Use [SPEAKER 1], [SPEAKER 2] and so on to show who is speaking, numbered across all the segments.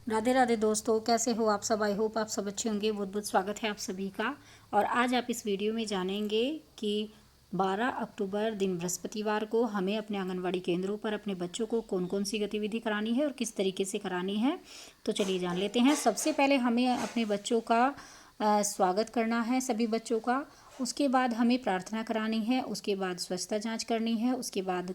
[SPEAKER 1] राधे राधे दोस्तों, कैसे हो आप सब। आई होप आप सब अच्छे होंगे। बहुत बहुत स्वागत है आप सभी का। और आज आप इस वीडियो में जानेंगे कि 12 अक्टूबर दिन बृहस्पतिवार को हमें अपने आंगनवाड़ी केंद्रों पर अपने बच्चों को कौन कौन सी गतिविधि करानी है और किस तरीके से करानी है। तो चलिए जान लेते हैं। सबसे पहले हमें अपने बच्चों का स्वागत करना है, सभी बच्चों का। उसके बाद हमें प्रार्थना करानी है, उसके बाद स्वच्छता जांच करनी है, उसके बाद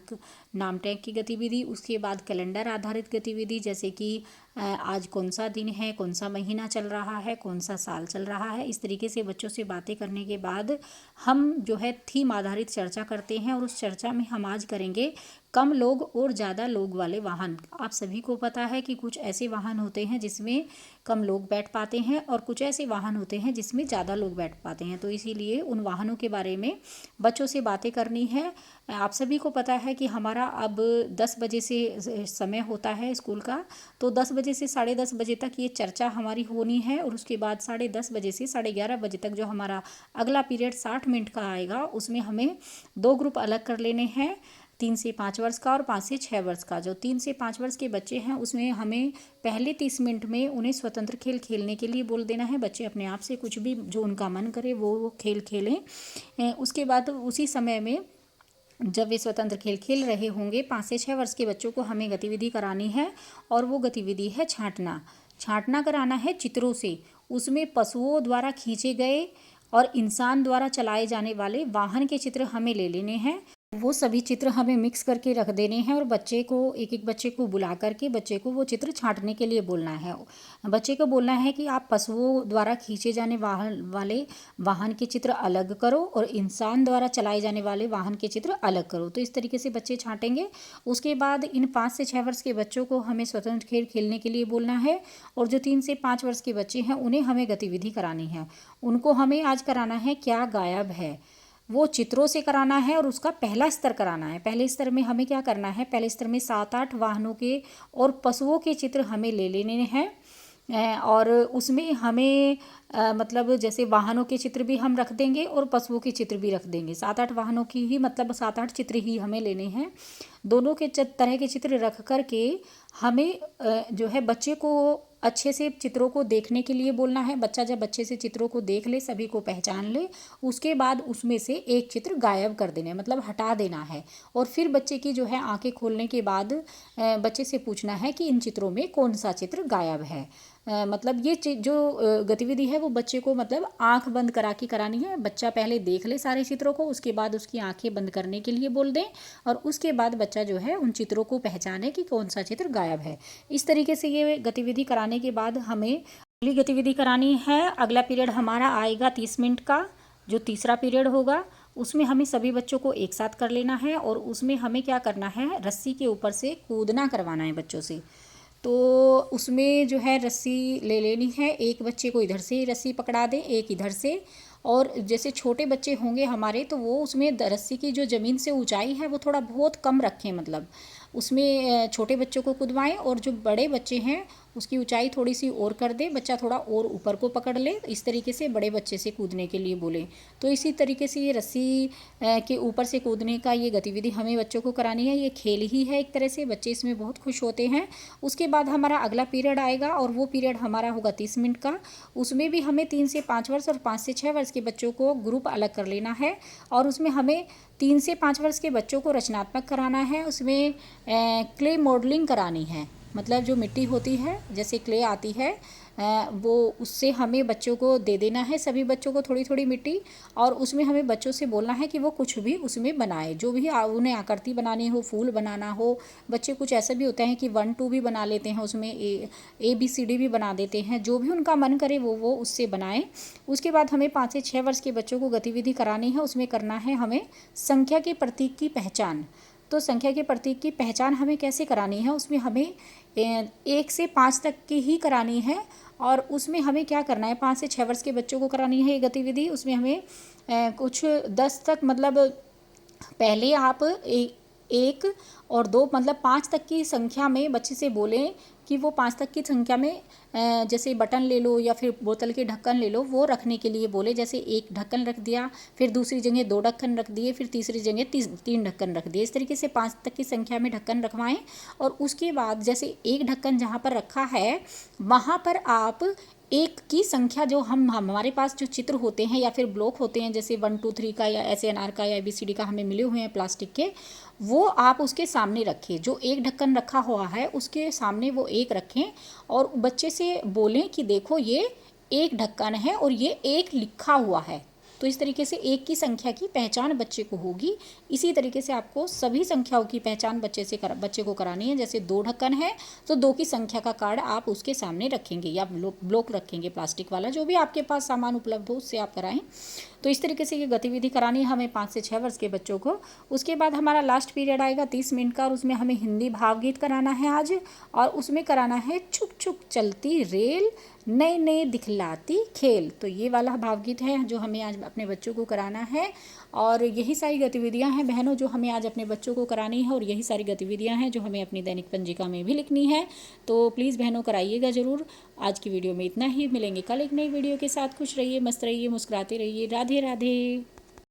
[SPEAKER 1] नाम टैग की गतिविधि, उसके बाद कैलेंडर आधारित गतिविधि जैसे कि आज कौन सा दिन है, कौन सा महीना चल रहा है, कौन सा साल चल रहा है। इस तरीके से बच्चों से बातें करने के बाद हम जो है थीम आधारित चर्चा करते हैं। और उस चर्चा में हम आज करेंगे कम लोग और ज़्यादा लोग वाले वाहन। आप सभी को पता है कि कुछ ऐसे वाहन होते हैं जिसमें कम लोग बैठ पाते हैं और कुछ ऐसे वाहन होते हैं जिसमें ज़्यादा लोग बैठ पाते हैं। तो इसीलिए उन वाहनों के बारे में बच्चों से बातें करनी है। आप सभी को पता है कि हमारा अब 10 बजे से समय होता है स्कूल का। तो 10 बजे से 10:30 बजे तक ये चर्चा हमारी होनी है। और उसके बाद 10:30 बजे से 11:30 बजे तक जो हमारा अगला पीरियड 60 मिनट का आएगा, उसमें हमें 2 ग्रुप अलग कर लेने हैं, 3 से 5 वर्ष का और 5 से 6 वर्ष का। जो 3 से 5 वर्ष के बच्चे हैं उसमें हमें पहले 30 मिनट में उन्हें स्वतंत्र खेल खेलने के लिए बोल देना है। बच्चे अपने आप से कुछ भी जो उनका मन करे वो खेल खेलें। उसके बाद उसी समय में जब वे स्वतंत्र खेल खेल रहे होंगे, 5 से 6 वर्ष के बच्चों को हमें गतिविधि करानी है। और वो गतिविधि है छांटना। छांटना कराना है चित्रों से। उसमें पशुओं द्वारा खींचे गए और इंसान द्वारा चलाए जाने वाले वाहन के चित्र हमें ले लेने हैं। वो सभी चित्र हमें मिक्स करके रख देने हैं और बच्चे को एक बच्चे को बुला करके बच्चे को वो चित्र छांटने के लिए बोलना है। बच्चे को बोलना है कि आप पशुओं द्वारा खींचे जाने वाले वाहन के चित्र अलग करो और इंसान द्वारा चलाए जाने वाले वाहन के चित्र अलग करो। तो इस तरीके से बच्चे छांटेंगे। उसके बाद इन 5 से 6 वर्ष के बच्चों को हमें स्वतंत्र खेल खेलने के लिए बोलना है। और जो 3 से 5 वर्ष के बच्चे हैं उन्हें हमें गतिविधि करानी है। उनको हमें आज कराना है क्या गायब है। वो चित्रों से कराना है और उसका पहला स्तर कराना है। पहले स्तर में हमें क्या करना है, पहले स्तर में 7-8 वाहनों के और पशुओं के चित्र हमें ले लेने हैं। और उसमें हमें मतलब जैसे वाहनों के चित्र भी हम रख देंगे और पशुओं के चित्र भी रख देंगे। 7-8 वाहनों की ही मतलब 7-8 चित्र ही हमें लेने हैं। दोनों के तरह के चित्र रख कर के हमें जो है बच्चे को अच्छे से चित्रों को देखने के लिए बोलना है। बच्चा जब अच्छे से चित्रों को देख ले, सभी को पहचान ले, उसके बाद उसमें से एक चित्र गायब कर देना है, मतलब हटा देना है। और फिर बच्चे की जो है आंखें खोलने के बाद बच्चे से पूछना है कि इन चित्रों में कौन सा चित्र गायब है। मतलब ये जो गतिविधि है वो बच्चे को मतलब आंख बंद करा के करानी है। बच्चा पहले देख ले सारे चित्रों को, उसके बाद उसकी आंखें बंद करने के लिए बोल दें और उसके बाद बच्चा जो है उन चित्रों को पहचाने कि कौन सा चित्र गायब है। इस तरीके से ये गतिविधि कराने के बाद हमें अगली गतिविधि करानी है। अगला पीरियड हमारा आएगा 30 मिनट का, जो तीसरा पीरियड होगा। उसमें हमें सभी बच्चों को एक साथ कर लेना है और उसमें हमें क्या करना है, रस्सी के ऊपर से कूदना करवाना है बच्चों से। तो उसमें जो है रस्सी ले लेनी है। एक बच्चे को इधर से रस्सी पकड़ा दें, एक इधर से। और जैसे छोटे बच्चे होंगे हमारे तो वो उसमें रस्सी की जो ज़मीन से ऊंचाई है वो थोड़ा बहुत कम रखें, मतलब उसमें छोटे बच्चों को कूदवाएं। और जो बड़े बच्चे हैं उसकी ऊंचाई थोड़ी सी और कर दें, बच्चा थोड़ा और ऊपर को पकड़ ले। इस तरीके से बड़े बच्चे से कूदने के लिए बोलें। तो इसी तरीके से ये रस्सी के ऊपर से कूदने का ये गतिविधि हमें बच्चों को करानी है। ये खेल ही है एक तरह से, बच्चे इसमें बहुत खुश होते हैं। उसके बाद हमारा अगला पीरियड आएगा और वो पीरियड हमारा होगा 30 मिनट का। उसमें भी हमें 3 से 5 वर्ष और 5 से 6 वर्ष के बच्चों को ग्रुप अलग कर लेना है। और उसमें हमें 3 से 5 वर्ष के बच्चों को रचनात्मक कराना है। उसमें क्ले मॉडलिंग करानी है, मतलब जो मिट्टी होती है जैसे क्ले आती है वो उससे हमें बच्चों को दे देना है, सभी बच्चों को थोड़ी थोड़ी मिट्टी। और उसमें हमें बच्चों से बोलना है कि वो कुछ भी उसमें बनाए, जो भी उन्हें आकृति बनानी हो, फूल बनाना हो। बच्चे कुछ ऐसे भी होते हैं कि 1-2 भी बना लेते हैं, उसमें ABCD भी बना देते हैं। जो भी उनका मन करे वो उससे बनाएं। उसके बाद हमें 5 से 6 वर्ष के बच्चों को गतिविधि करानी है। उसमें करना है हमें संख्या के प्रतीक की पहचान। तो संख्या के प्रतीक की पहचान हमें कैसे करानी है, उसमें हमें 1 से 5 तक की ही करानी है। और उसमें हमें क्या करना है, 5 से 6 वर्ष के बच्चों को करानी है ये गतिविधि। उसमें हमें कुछ 10 तक, मतलब पहले आप 1 और 2 मतलब 5 तक की संख्या में बच्चे से बोलें कि वो 5 तक की संख्या में जैसे बटन ले लो या फिर बोतल के ढक्कन ले लो, वो रखने के लिए बोले। जैसे एक ढक्कन रख दिया, फिर दूसरी जगह 2 ढक्कन रख दिए, फिर तीसरी जगह 3 ढक्कन रख दिए। इस तरीके से 5 तक की संख्या में ढक्कन रखवाएं। और उसके बाद जैसे एक ढक्कन जहाँ पर रखा है वहाँ पर आप एक की संख्या जो हमारे पास जो चित्र होते हैं या फिर ब्लॉक होते हैं, जैसे 1 2 3 का या SNR का या ABCD का हमें मिले हुए हैं प्लास्टिक के, वो आप उसके सामने रखें। जो एक ढक्कन रखा हुआ है उसके सामने वो एक रखें और बच्चे से बोलें कि देखो ये एक ढक्कन है और ये एक लिखा हुआ है। तो इस तरीके से एक की संख्या की पहचान बच्चे को होगी। इसी तरीके से आपको सभी संख्याओं की पहचान बच्चे को करानी है। जैसे 2 ढक्कन है तो 2 की संख्या का कार्ड आप उसके सामने रखेंगे या ब्लॉक रखेंगे, प्लास्टिक वाला जो भी आपके पास सामान उपलब्ध हो उससे आप कराएं। तो इस तरीके से ये गतिविधि करानी है हमें 5 से 6 वर्ष के बच्चों को। उसके बाद हमारा लास्ट पीरियड आएगा 30 मिनट का और उसमें हमें हिंदी भावगीत कराना है आज। और उसमें कराना है छुक छुक चलती रेल, नए नए दिखलाती खेल। तो ये वाला भावगीत है जो हमें आज अपने बच्चों को कराना है। और यही सारी गतिविधियां हैं बहनों जो हमें आज अपने बच्चों को करानी है, और यही सारी गतिविधियां हैं जो हमें अपनी दैनिक पंजिका में भी लिखनी है। तो प्लीज़ बहनों कराइएगा ज़रूर। आज की वीडियो में इतना ही, मिलेंगे कल एक नई वीडियो के साथ। खुश रहिए, मस्त रहिए, मुस्कुराते रहिए। राधे राधे।